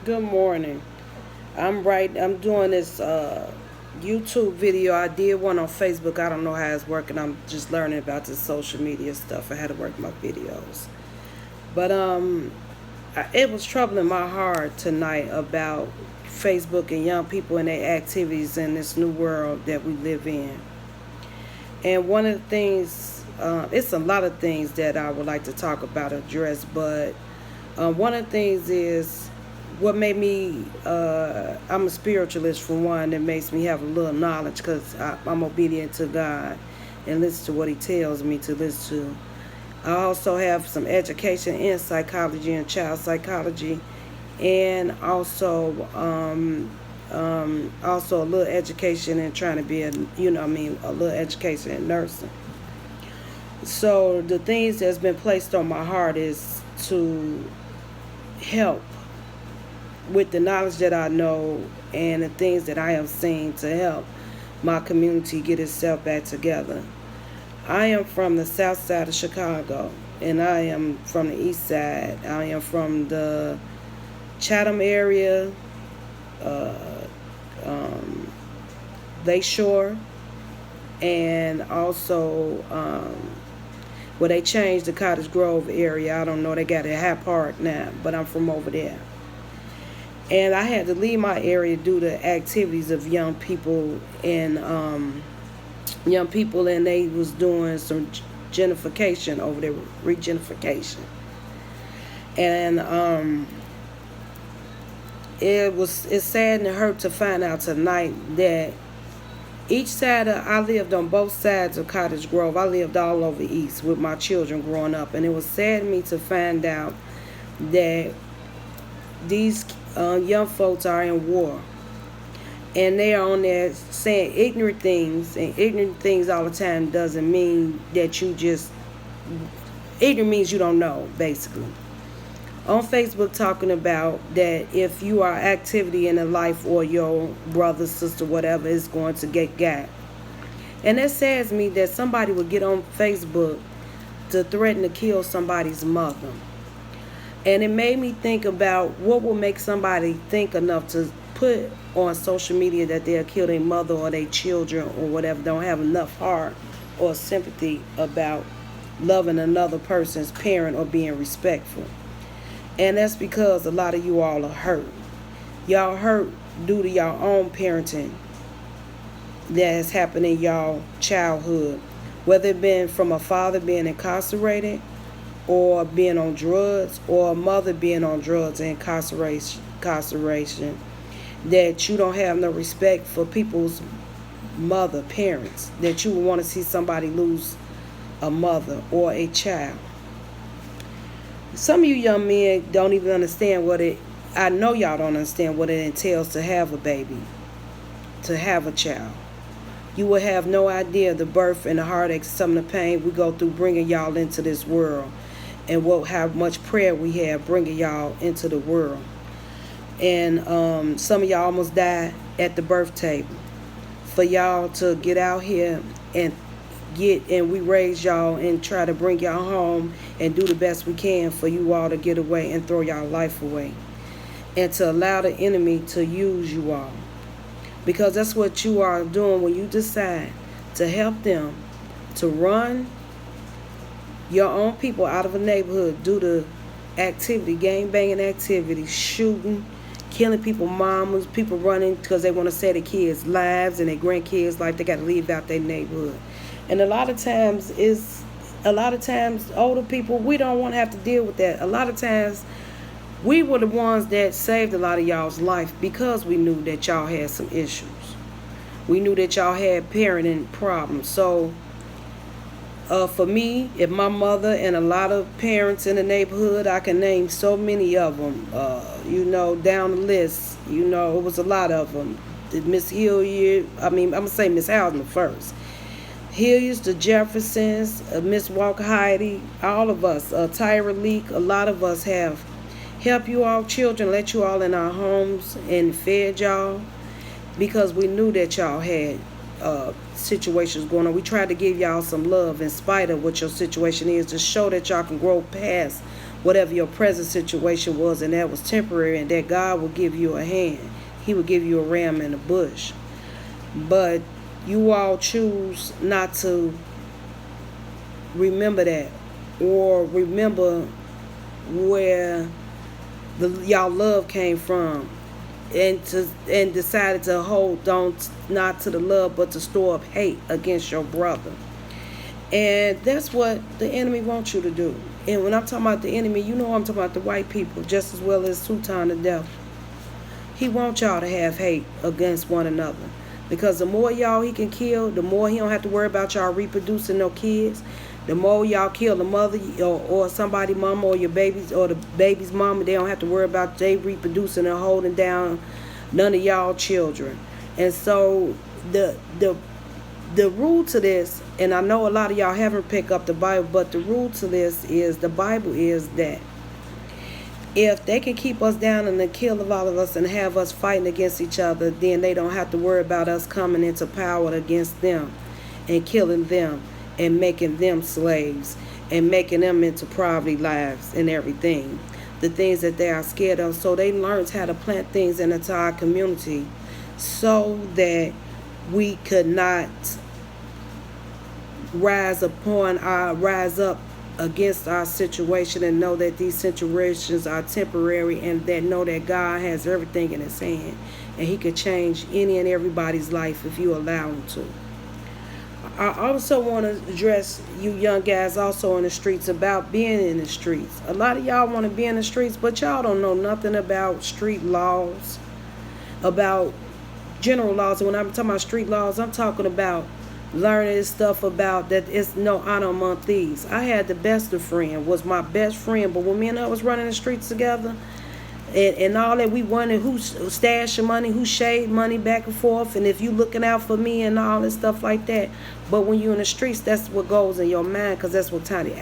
Good morning. I'm doing this YouTube video. I did one on Facebook. I don't know how it's working. I'm just learning about the social media stuff. I had to work my videos. But it was troubling my heart tonight about Facebook and young people and their activities in this new world that we live in. And one of the things, it's a lot of things that I would like to talk about, address, but one of the things is what made me, I'm a spiritualist for one, that makes me have a little knowledge because I'm obedient to God and listen to what He tells me to listen to. I also have some education in psychology and child psychology, and also a little education in trying to be a little education in nursing. So the things that's been placed on my heart is to help with the knowledge that I know and the things that I have seen to help my community get itself back together. I am from the south side of Chicago, and I am from the east side. I am from the Chatham area, uh, um, Lakeshore, and also well, they changed the Cottage Grove area. I don't know. They got a High Park now, but I'm from over there. And I had to leave my area due to activities of young people, and they was doing some gentrification over there, regenification. And it's sad and it hurt to find out tonight that I lived on both sides of Cottage Grove. I lived all over East with my children growing up, and it was sad to me to find out that these young folks are in war, and they are on there saying ignorant things, and ignorant things all the time doesn't mean that you just ignorant means you don't know, basically. On Facebook talking about that if you are activity in the life or your brother, sister, whatever is going to get got. And that saddens me that somebody would get on Facebook to threaten to kill somebody's mother. And it made me think about what will make somebody think enough to put on social media that they'll kill their mother or their children or whatever, don't have enough heart or sympathy about loving another person's parent or being respectful. And that's because a lot of you all are hurt. Y'all hurt due to your own parenting that has happened in y'all childhood. Whether it been from a father being incarcerated or being on drugs or a mother being on drugs and incarceration, that you don't have no respect for people's parents, that you would want to see somebody lose a mother or a child. Some of you young men don't even understand I know y'all don't understand what it entails to have a baby, to have a child. You will have no idea the birth and the heartaches, some of the pain we go through bringing y'all into this world, and how much prayer we have bringing y'all into the world. And some of y'all almost died at the birth table. For y'all to get out here and we raise y'all and try to bring y'all home and do the best we can for you all to get away and throw y'all life away. And to allow the enemy to use you all. Because that's what you are doing when you decide to help them to run your own people out of a neighborhood due to activity, gang banging activity, shooting, killing people, mamas, people running because they want to save their kids' lives and their grandkids like they got to leave out their neighborhood. And a lot of times older people, we don't want to have to deal with that. A lot of times we were the ones that saved a lot of y'all's life because we knew that y'all had some issues. We knew that y'all had parenting problems. So for me, if my mother and a lot of parents in the neighborhood, I can name so many of them, down the list, it was a lot of them. Miss Hilliard, I'm going to say Miss Housen first. Hilliards, the Jeffersons, Miss Walker Heidi, all of us, Tyra Leak, a lot of us have helped you all children, let you all in our homes and fed y'all because we knew that y'all had situations going on. We tried to give y'all some love in spite of what your situation is to show that y'all can grow past whatever your present situation was, and that was temporary, and that God will give you a hand. He will give you a ram in the bush. But you all choose not to remember that, or remember where y'all love came from, and decided to hold on not to the love but to store up hate against your brother. And that's what the enemy wants you to do. And when I'm talking about the enemy, you know I'm talking about the white people just as well as Sultan the devil. He wants y'all to have hate against one another, because the more y'all he can kill, the more he don't have to worry about y'all reproducing no kids. The more y'all kill the mother or somebody's mama, or your babies, or the baby's mama, they don't have to worry about they reproducing and holding down none of y'all children. And so the rule to this, and I know a lot of y'all haven't picked up the Bible, but the rule to this is, the Bible is that if they can keep us down and then kill all of us and have us fighting against each other, then they don't have to worry about us coming into power against them and killing them and making them slaves and making them into poverty lives and everything, the things that they are scared of. So they learned how to plant things into our community so that we could not rise up against our situation, and know that these situations are temporary, and that know that God has everything in his hand, and he could change any and everybody's life if you allow him to. I also want to address you young guys also in the streets about being in the streets. A lot of y'all want to be in the streets, but y'all don't know nothing about street laws, about general laws. And when I'm talking about street laws, I'm talking about learning stuff about that it's no honor among thieves. I had the best of friend, was my best friend, but when me and her was running the streets together, and all that, we wondered who stashed your money, who shaved money back and forth, and if you looking out for me and all this stuff like that. But when you're in the streets, that's what goes in your mind, because that's what kind of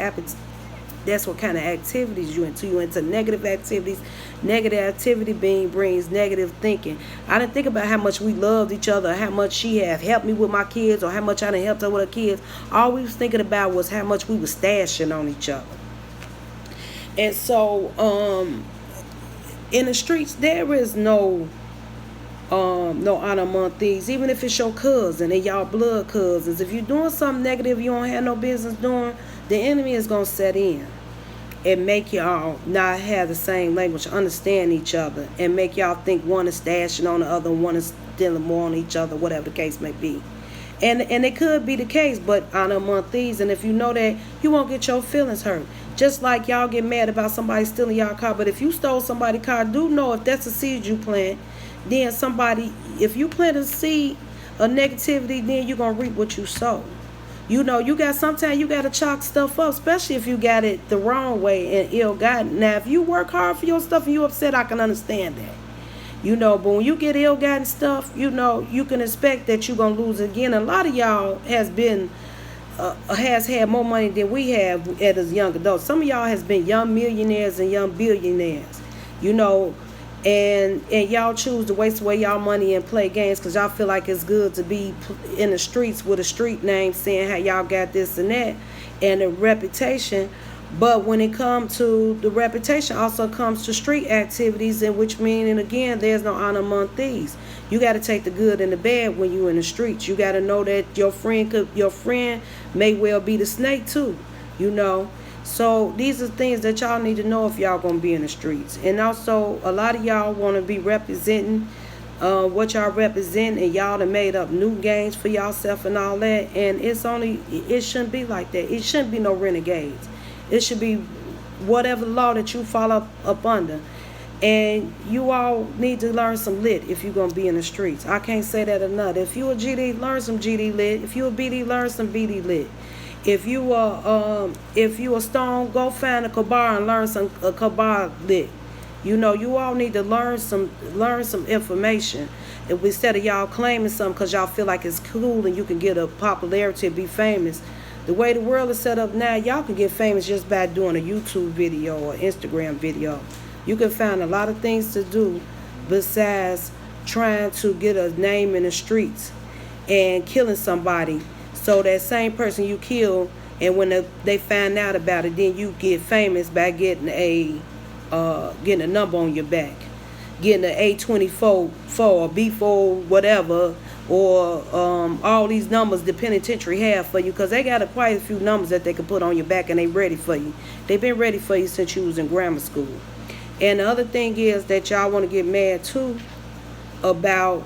activities you into. You into negative activities. Negative activity brings negative thinking. I didn't think about how much we loved each other, how much she have helped me with my kids, or how much I done helped her with her kids. All we was thinking about was how much we was stashing on each other. And so, in the streets, there is no honor among thieves. Even if it's your cousin and y'all blood cousins, if you're doing something negative you don't have no business doing, the enemy is gonna set in and make y'all not have the same language, understand each other, and make y'all think one is stashing on the other, one is stealing more on each other, whatever the case may be. And it could be the case, but honor among thieves. And if you know that, you won't get your feelings hurt. Just like y'all get mad about somebody stealing y'all car, but if you stole somebody's car, do know if that's a seed you plant, then if you plant a seed of negativity, then you're going to reap what you sow. You know, sometimes you got to chalk stuff up, especially if you got it the wrong way and ill-gotten. Now, if you work hard for your stuff and you upset, I can understand that. You know, but when you get ill-gotten stuff, you know, you can expect that you're going to lose again. A lot of y'all has had more money than we have as young adults. Some of y'all has been young millionaires and young billionaires, you know, and y'all choose to waste away y'all money and play games because y'all feel like it's good to be in the streets with a street name saying how y'all got this and that and a reputation. But when it comes to the reputation, also comes to street activities, and which mean, and again, there's no honor among thieves. You got to take the good and the bad when you in the streets. You got to know that your friend may well be the snake too, you know. So these are things that y'all need to know if y'all gonna be in the streets. And also, a lot of y'all want to be representing what y'all represent, and y'all done made up new games for y'allself and all that. And it shouldn't be like that. It shouldn't be no renegades. It should be whatever law that you fall up under. And you all need to learn some lit if you're going to be in the streets. I can't say that enough. If you a GD, learn some GD lit. If you a BD, learn some BD lit. If you a Stone, go find a Kabar and learn some Kabar lit. You know, you all need to learn some information. Instead of y'all claiming something because y'all feel like it's cool and you can get a popularity and be famous. The way the world is set up now, y'all can get famous just by doing a YouTube video or Instagram video. You can find a lot of things to do besides trying to get a name in the streets and killing somebody. So that same person you kill And when they find out about it, then you get famous by getting a number on your back, getting an A24 or B4 whatever, or all these numbers the penitentiary have for you, because they got quite a few numbers that they can put on your back, and they ready for you. They've been ready for you since you was in grammar school. And the other thing is that y'all want to get mad too about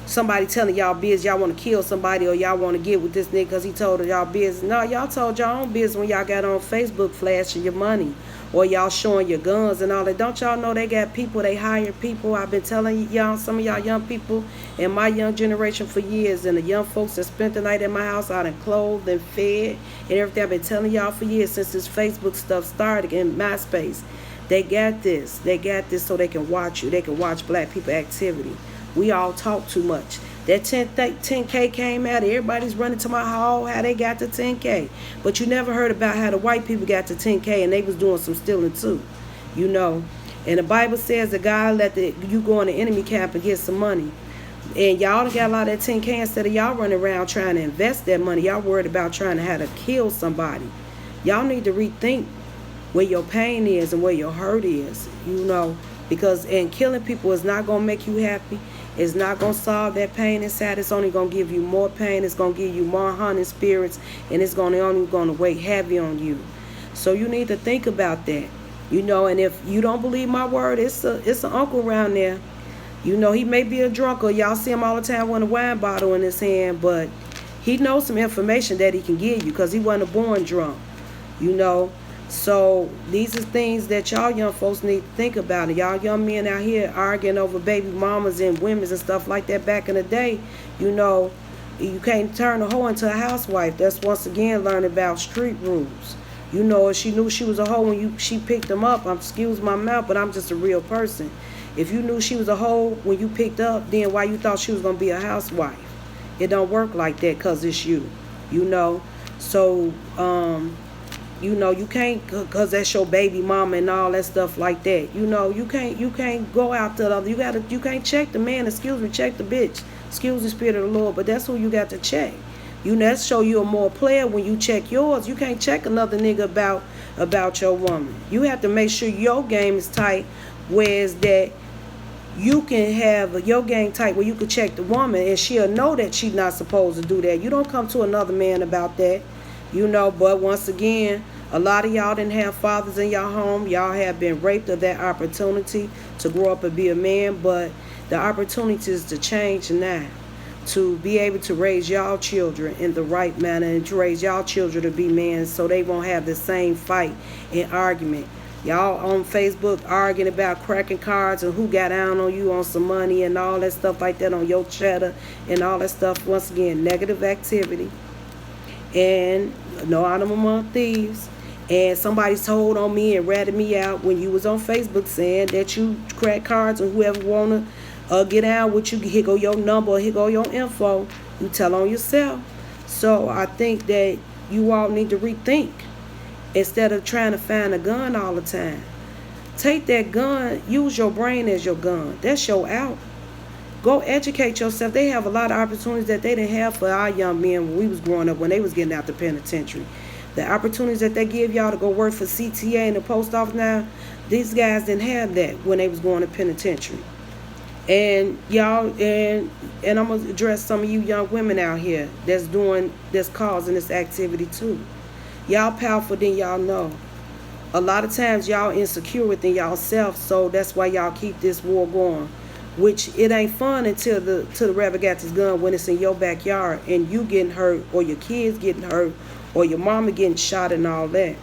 somebody telling y'all business. Y'all want to kill somebody, or y'all want to get with this nigga because he told y'all business. No, y'all told y'all own business when y'all got on Facebook flashing your money, or y'all showing your guns and all that. Don't y'all know they got people, they hire people? I've been telling y'all, some of y'all young people in my young generation for years, and the young folks that spent the night at my house, out and clothed and fed and everything. I've been telling y'all for years, since this Facebook stuff started in MySpace. They got this so they can watch you. They can watch black people activity. We all talk too much. That 10K came out, everybody's running to my hall how they got to 10K. But you never heard about how the white people got to 10K, and they was doing some stealing too. You know. And the Bible says that God let you go in the enemy camp and get some money. And y'all got a lot of that 10K, instead of y'all running around trying to invest that money, y'all worried about trying to how to kill somebody. Y'all need to rethink where your pain is and where your hurt is, you know. Because killing people is not going to make you happy. It's not going to solve that pain inside. It's only going to give you more pain. It's going to give you more haunted spirits. And it's only going to weigh heavy on you. So you need to think about that. You know, and if you don't believe my word, it's an uncle around there. You know, he may be a drunkard. Y'all see him all the time with a wine bottle in his hand. But he knows some information that he can give you, because he wasn't born drunk. You know. So these are things that y'all young folks need to think about. And y'all young men out here arguing over baby mamas and women's and stuff like that back in the day, you know, you can't turn a hoe into a housewife. That's once again learning about street rules. You know, if she knew she was a hoe when she picked them up, excuse my mouth, but I'm just a real person. If you knew she was a hoe when you picked up, then why you thought she was going to be a housewife? It don't work like that, because it's you know. So, you know, you can't, because that's your baby mama and all that stuff like that. You know, you can't go out to the other. You can't check the man, check the bitch. Excuse the spirit of the Lord, but that's who you got to check. You know, that show you a more player when you check yours. You can't check another nigga about your woman. You have to make sure your game is tight, whereas that you can have your game tight where you can check the woman and she'll know that she's not supposed to do that. You don't come to another man about that. You know, but once again, a lot of y'all didn't have fathers in your home. Y'all have been raped of that opportunity to grow up and be a man. But the opportunity is to change now, to be able to raise y'all children in the right manner, and to raise y'all children to be men, so they won't have the same fight and argument. Y'all on Facebook arguing about cracking cards and who got down on you on some money and all that stuff like that on your cheddar and all that stuff. Once again, negative activity. And no honor among thieves. And somebody told on me and ratted me out when you was on Facebook saying that you crack cards, and whoever wanna get out with you, here go your number, here go your info. You tell on yourself. So I think that you all need to rethink, instead of trying to find a gun all the time. Take that gun, use your brain as your gun. That's your out. Go educate yourself. They have a lot of opportunities that they didn't have for our young men when we was growing up, when they was getting out the penitentiary. The opportunities that they give y'all to go work for CTA and the post office now, these guys didn't have that when they was going to penitentiary. And y'all, and I'm going to address some of you young women out here that's causing this activity too. Y'all powerful than y'all know. A lot of times y'all insecure within y'all self, so that's why y'all keep this war going. Which it ain't fun until the rebel got this gun, when it's in your backyard and you getting hurt, or your kids getting hurt, or your mama getting shot and all that.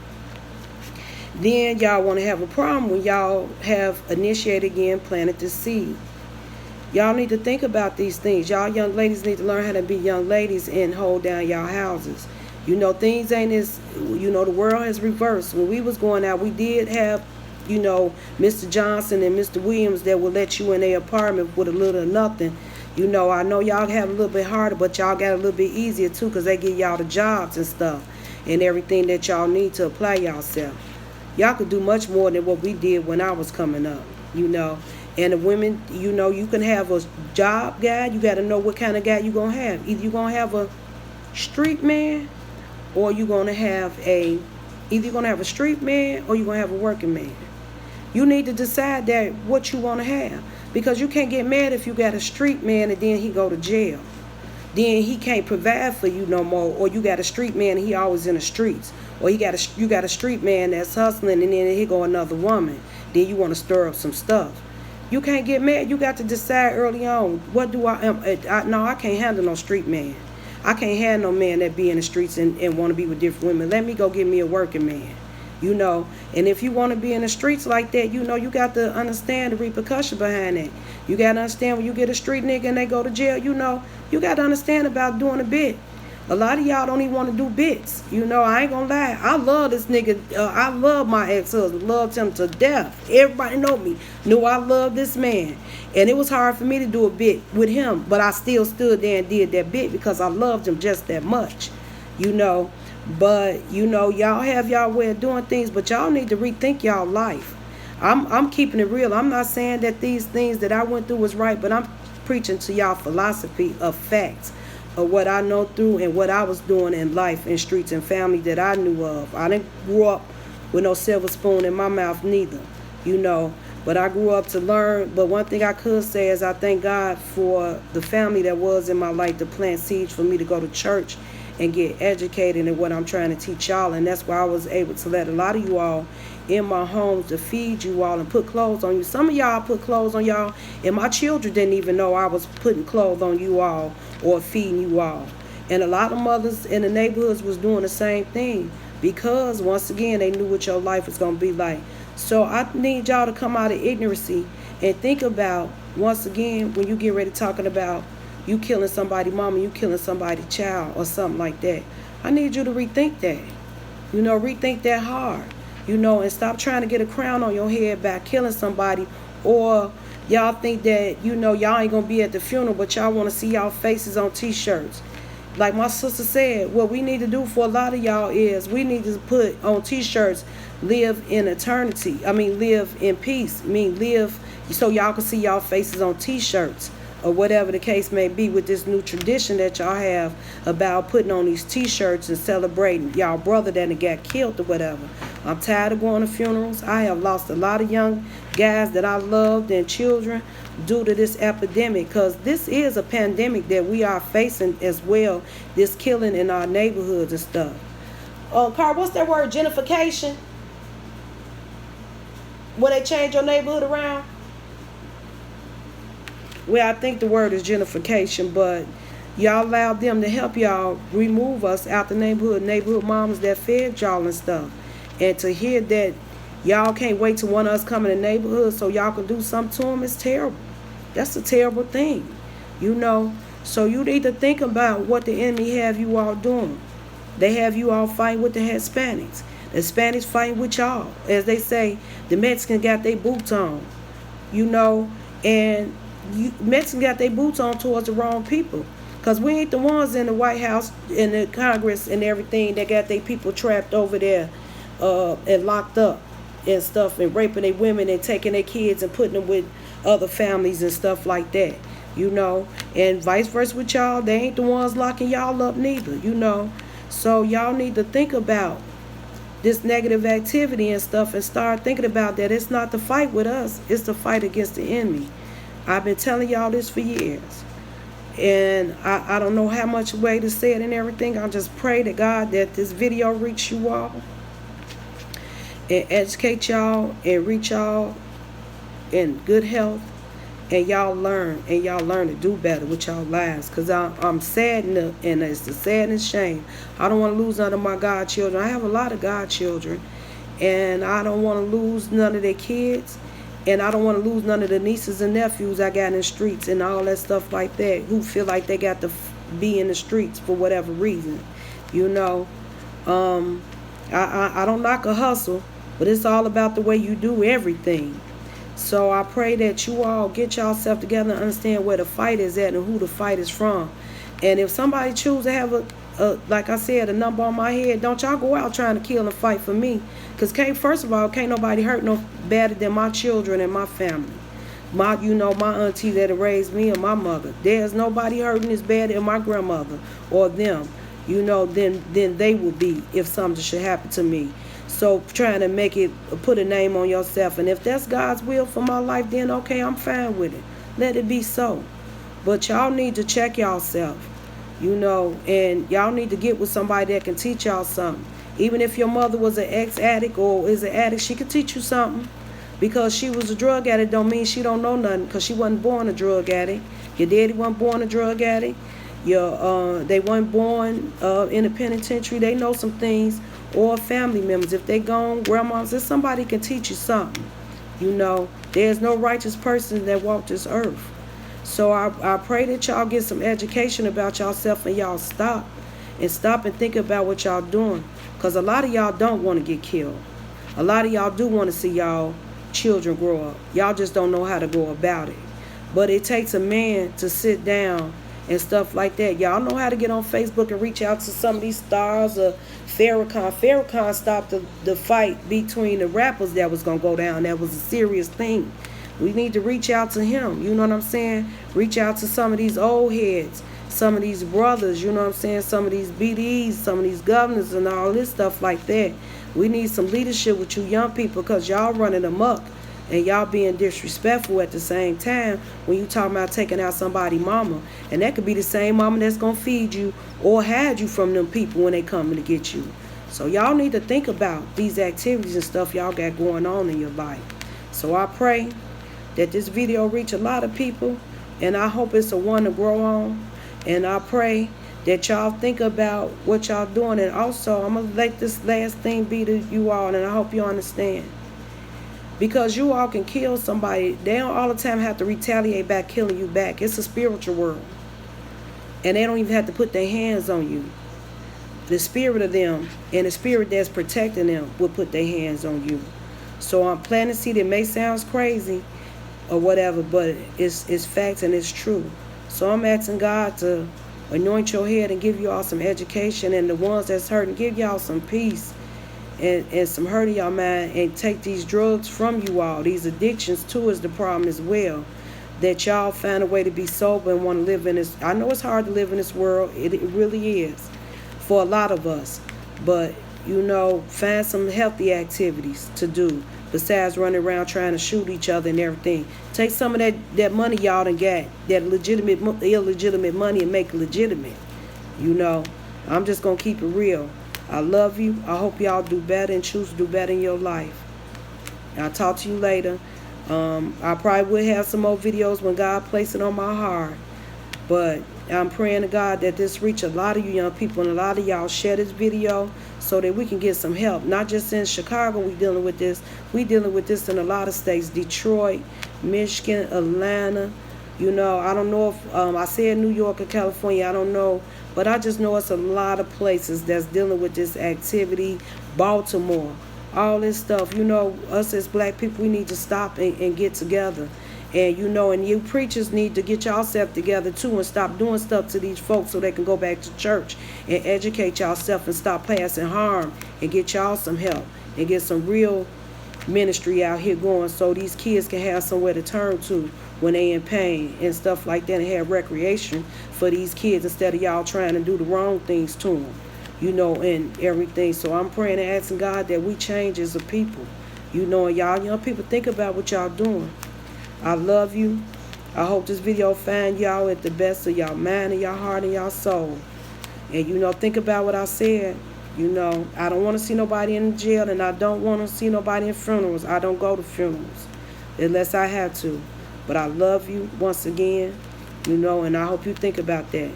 Then y'all want to have a problem when y'all have initiated again, planted the seed. Y'all need to think about these things. Y'all young ladies need to learn how to be young ladies and hold down y'all houses. You know, things ain't as, you know, the world has reversed. When we was going out, we did have, you know, Mr. Johnson and Mr. Williams that will let you in their apartment with a little or nothing. You know, I know y'all have a little bit harder, but y'all got a little bit easier too, because they give y'all the jobs and stuff and everything that y'all need to apply yourself. Y'all could do much more than what we did when I was coming up, you know. And the women, you know, you can have a job guy. You got to know what kind of guy you're going to have. Either you're going to have a street man, or you're going to have either you're going to have a street man or you're going to have a working man. You need to decide that what you want to have, because you can't get mad if you got a street man and then he go to jail. Then he can't provide for you no more, or you got a street man and he always in the streets, or you got a street man that's hustling and then he go another woman. Then you want to stir up some stuff. You can't get mad. You got to decide early on, what do I am. No, I can't handle no street man. I can't handle no man that be in the streets and want to be with different women. Let me go get me a working man. And if you want to be in the streets like that, you got to understand the repercussion behind that. You got to understand when you get a street nigga and they go to jail, you got to understand about doing a bit. A lot of y'all don't even want to do bits. I ain't gonna lie. I love this nigga. I love my ex-husband. Loved him to death. Everybody know me. Knew I loved this man. And it was hard for me to do a bit with him, but I still stood there and did that bit because I loved him just that much. But y'all have y'all way of doing things, but y'all need to rethink y'all life. I'm keeping it real. I'm not saying that these things that I went through was right, but I'm preaching to y'all philosophy of facts of what I know through and what I was doing in life, in streets and family that I knew of. I didn't grow up with no silver spoon in my mouth neither, but I grew up to learn. But one thing I could say is I thank God for the family that was in my life to plant seeds for me to go to church and get educated in what I'm trying to teach y'all. And that's why I was able to let a lot of you all in my homes to feed you all and put clothes on you. Some of y'all put clothes on y'all, and my children didn't even know I was putting clothes on you all or feeding you all. And a lot of mothers in the neighborhoods was doing the same thing, because once again they knew what your life was going to be like. So I need y'all to come out of ignorancy and think about, once again, when you get ready talking about you killing somebody mama, you killing somebody child or something like that, I need you to rethink that. Rethink that hard. And stop trying to get a crown on your head by killing somebody. Or y'all think that, y'all ain't going to be at the funeral, but y'all want to see y'all faces on t-shirts. Like my sister said, what we need to do for a lot of y'all is we need to put on t-shirts, live in eternity. Live in peace. Live so y'all can see y'all faces on t-shirts, or whatever the case may be, with this new tradition that y'all have about putting on these t-shirts and celebrating y'all brother that got killed or whatever. I'm tired of going to funerals. I have lost a lot of young guys that I loved and children due to this epidemic, because this is a pandemic that we are facing as well, this killing in our neighborhoods and stuff. Carl, what's that word, gentrification? When they change your neighborhood around? Well, I think the word is gentrification, but y'all allowed them to help y'all remove us out the neighborhood mamas that fed y'all and stuff. And to hear that y'all can't wait till one of us come in the neighborhood so y'all can do something to them is terrible. That's a terrible thing, So you need to think about what the enemy have you all doing. They have you all fighting with the Hispanics. The Hispanics fighting with y'all. As they say, the Mexicans got their boots on, and Mexicans got their boots on towards the wrong people. Because we ain't the ones in the White House, in the Congress and everything that got their people trapped over there and locked up and stuff, and raping their women and taking their kids and putting them with other families and stuff like that, and vice versa with y'all. They ain't the ones locking y'all up neither, So y'all need to think about this negative activity and stuff and start thinking about that it's not the fight with us, it's the fight against the enemy. I've been telling y'all this for years. And I don't know how much way to say it and everything. I just pray to God that this video reach you all and educate y'all and reach y'all in good health, and y'all learn to do better with y'all lives. Because I'm saddened, and it's the sadness shame. I don't want to lose none of my godchildren. I have a lot of godchildren, and I don't want to lose none of their kids. And I don't want to lose none of the nieces and nephews I got in the streets and all that stuff like that, who feel like they got to be in the streets for whatever reason. I don't knock a hustle, but it's all about the way you do everything. So I pray that you all get yourself together and understand where the fight is at and who the fight is from. And if somebody choose to have like I said, a number on my head, don't y'all go out trying to kill and fight for me. Because first of all, can't nobody hurt no better than my children and my family. My auntie that raised me and my mother. There's nobody hurting as bad as my grandmother or them. then they will be if something should happen to me. So trying to make it, put a name on yourself, and if that's God's will for my life, then okay, I'm fine with it. Let it be so. But y'all need to check yourself, and y'all need to get with somebody that can teach y'all something. Even if your mother was an ex-addict or is an addict, she could teach you something. Because she was a drug addict don't mean she don't know nothing, because she wasn't born a drug addict. Your daddy wasn't born a drug addict. They weren't born in a penitentiary. They know some things. Or family members, if they gone, grandmas, if somebody can teach you something. There's no righteous person that walked this earth. So I pray that y'all get some education about yourself, and y'all stop and think about what y'all doing. Because a lot of y'all don't want to get killed. A lot of y'all do want to see y'all children grow up. Y'all just don't know how to go about it. But it takes a man to sit down and stuff like that. Y'all know how to get on Facebook and reach out to some of these stars or Farrakhan. Farrakhan stopped the fight between the rappers that was going to go down. That was a serious thing. We need to reach out to him. You know what I'm saying? Reach out to some of these old heads, some of these brothers, you know what I'm saying? Some of these BDs, some of these governors and all this stuff like that. We need some leadership with you young people, because y'all running amok. And y'all being disrespectful at the same time when you talking about taking out somebody's mama. And that could be the same mama that's going to feed you or hide you from them people when they coming to get you. So y'all need to think about these activities and stuff y'all got going on in your life. So I pray that this video reach a lot of people. And I hope it's a one to grow on. And I pray that y'all think about what y'all doing. And also, I'm going to let this last thing be to you all. And I hope you understand. Because you all can kill somebody. They don't all the time have to retaliate back, killing you back. It's a spiritual world. And they don't even have to put their hands on you. The spirit of them and the spirit that's protecting them will put their hands on you. So I'm planting seed. It may sound crazy or whatever, but it's facts and it's true. So I'm asking God to anoint your head and give you all some education. And the ones that's hurting, give y'all some peace. And some hurt in y'all mind, and take these drugs from you all. These addictions too is the problem as well. That y'all find a way to be sober and want to live in this. I know it's hard to live in this world. It really is for a lot of us. But find some healthy activities to do besides running around trying to shoot each other and everything. Take some of that money y'all done got, that illegitimate money, and make it legitimate. I'm just gonna keep it real. I love you. I hope y'all do better and choose to do better in your life. I'll talk to you later. I probably will have some more videos when God places it on my heart. But I'm praying to God that this reach a lot of you young people, and a lot of y'all share this video so that we can get some help. Not just in Chicago we dealing with this. We dealing with this in a lot of states. Detroit, Michigan, Atlanta. I don't know if I said New York or California. I don't know. But I just know it's a lot of places that's dealing with this activity. Baltimore, all this stuff. Us as black people, we need to stop and get together. And and you preachers need to get yourself together too, and stop doing stuff to these folks so they can go back to church and educate yourself and stop passing harm, and get y'all some help and get some real ministry out here going, so these kids can have somewhere to turn to when they in pain and stuff like that, and have recreation for these kids instead of y'all trying to do the wrong things to them, and everything. So I'm praying and asking God that we change as a people, and y'all young people, think about what y'all doing. I love you. I hope this video find y'all at the best of y'all mind and y'all heart and y'all soul. And think about what I said. I don't want to see nobody in jail, and I don't want to see nobody in funerals. I don't go to funerals unless I have to. But I love you once again, and I hope you think about that.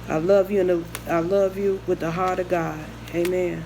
I love you, and I love you with the heart of God. Amen.